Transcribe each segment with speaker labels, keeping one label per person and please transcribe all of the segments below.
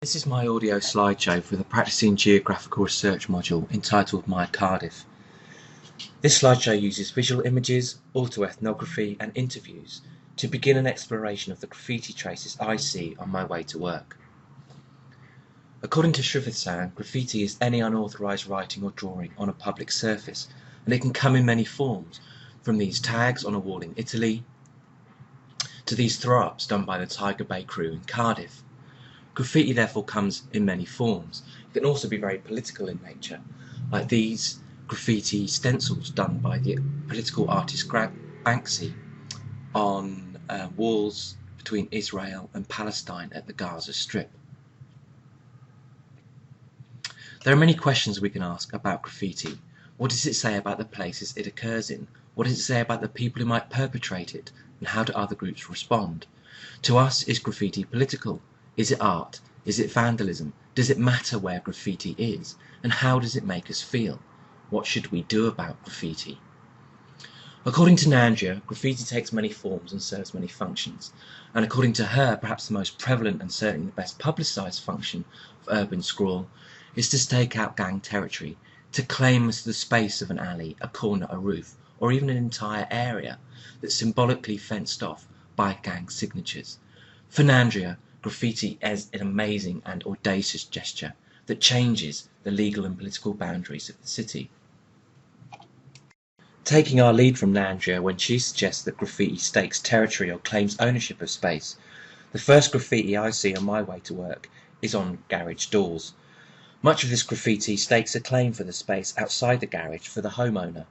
Speaker 1: This is my audio slideshow for the Practicing Geographical Research module entitled My Cardiff. This slideshow uses visual images, autoethnography and interviews to begin an exploration of the graffiti traces I see on my way to work. According to Srivastava, graffiti is any unauthorised writing or drawing on a public surface, and it can come in many forms, from these tags on a wall in Italy to these throw-ups done by the Tiger Bay crew in Cardiff. Graffiti therefore comes in many forms. It can also be very political in nature, like these graffiti stencils done by the political artist Banksy on walls between Israel and Palestine at the Gaza Strip. There are many questions we can ask about graffiti. What does it say about the places it occurs in? What does it say about the people who might perpetrate it? And how do other groups respond? To us, is graffiti political? Is it art? Is it vandalism? Does it matter where graffiti is? And how does it make us feel? What should we do about graffiti? According to Nandria, graffiti takes many forms and serves many functions. And according to her, perhaps the most prevalent and certainly the best publicised function of urban scrawl is to stake out gang territory, to claim the space of an alley, a corner, a roof, or even an entire area that's symbolically fenced off by gang signatures. For Nandria, graffiti is an amazing and audacious gesture that changes the legal and political boundaries of the city. Taking our lead from Nandria when she suggests that graffiti stakes territory or claims ownership of space, the first graffiti I see on my way to work is on garage doors. Much of this graffiti stakes a claim for the space outside the garage for the homeowner,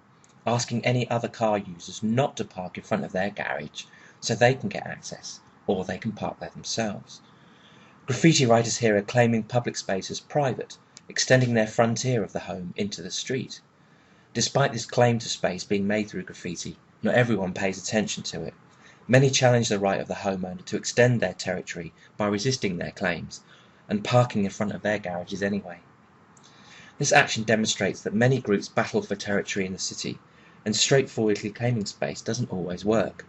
Speaker 1: asking any other car users not to park in front of their garage so they can get access, or they can park there themselves. Graffiti writers here are claiming public space as private, extending their frontier of the home into the street. Despite this claim to space being made through graffiti, not everyone pays attention to it. Many challenge the right of the homeowner to extend their territory by resisting their claims and parking in front of their garages anyway. This action demonstrates that many groups battle for territory in the city, and straightforwardly claiming space doesn't always work.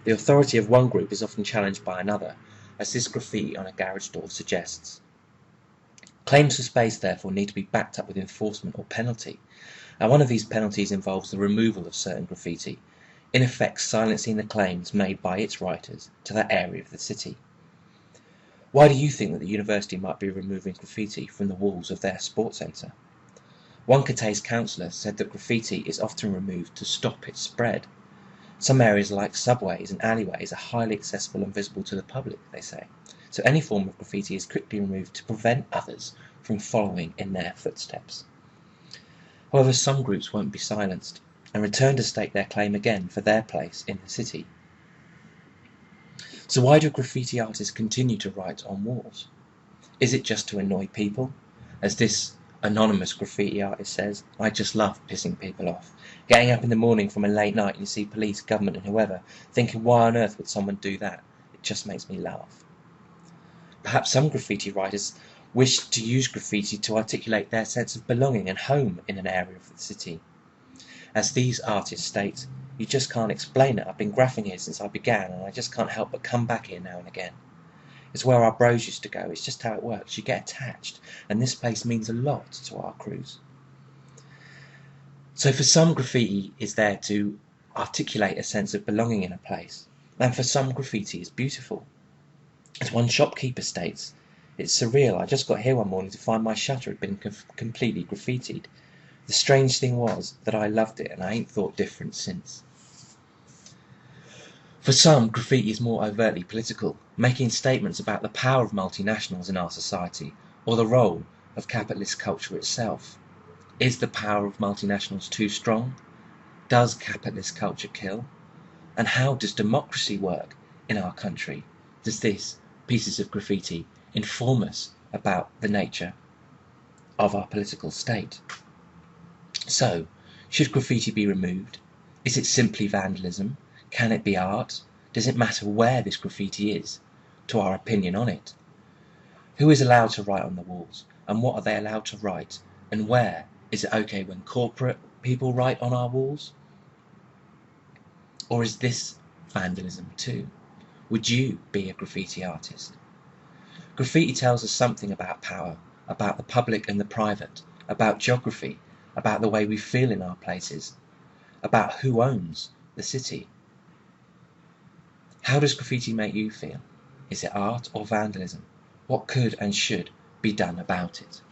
Speaker 1: The authority of one group is often challenged by another, as this graffiti on a garage door suggests. Claims for space therefore need to be backed up with enforcement or penalty, and one of these penalties involves the removal of certain graffiti, in effect silencing the claims made by its writers to that area of the city. Why do you think that the university might be removing graffiti from the walls of their sports centre? One Catay's councillor said that graffiti is often removed to stop its spread. Some areas like subways and alleyways are highly accessible and visible to the public, they say, so any form of graffiti is quickly removed to prevent others from following in their footsteps. However, some groups won't be silenced and return to stake their claim again for their place in the city. So why do graffiti artists continue to write on walls? Is it just to annoy people? As this anonymous graffiti artist says, I just love pissing people off. Getting up in the morning from a late night and you see police, government and whoever, thinking why on earth would someone do that? It just makes me laugh. Perhaps some graffiti writers wish to use graffiti to articulate their sense of belonging and home in an area of the city. As these artists state, you just can't explain it. I've been graphing here since I began and I just can't help but come back here now and again. It's where our bros used to go, it's just how it works. You get attached, and this place means a lot to our crews. So for some, graffiti is there to articulate a sense of belonging in a place, and for some, graffiti is beautiful. As one shopkeeper states, it's surreal. I just got here one morning to find my shutter had been completely graffitied. The strange thing was that I loved it, and I ain't thought different since. For some, graffiti is more overtly political, making statements about the power of multinationals in our society, or the role of capitalist culture itself. Is the power of multinationals too strong? Does capitalist culture kill? And how does democracy work in our country? Does this pieces of graffiti inform us about the nature of our political state? So, should graffiti be removed? Is it simply vandalism? Can it be art? Does it matter where this graffiti is, to our opinion on it? Who is allowed to write on the walls, and what are they allowed to write, and where? Is it okay when corporate people write on our walls? Or is this vandalism too? Would you be a graffiti artist? Graffiti tells us something about power, about the public and the private, about geography, about the way we feel in our places, about who owns the city. How does graffiti make you feel? Is it art or vandalism? What could and should be done about it?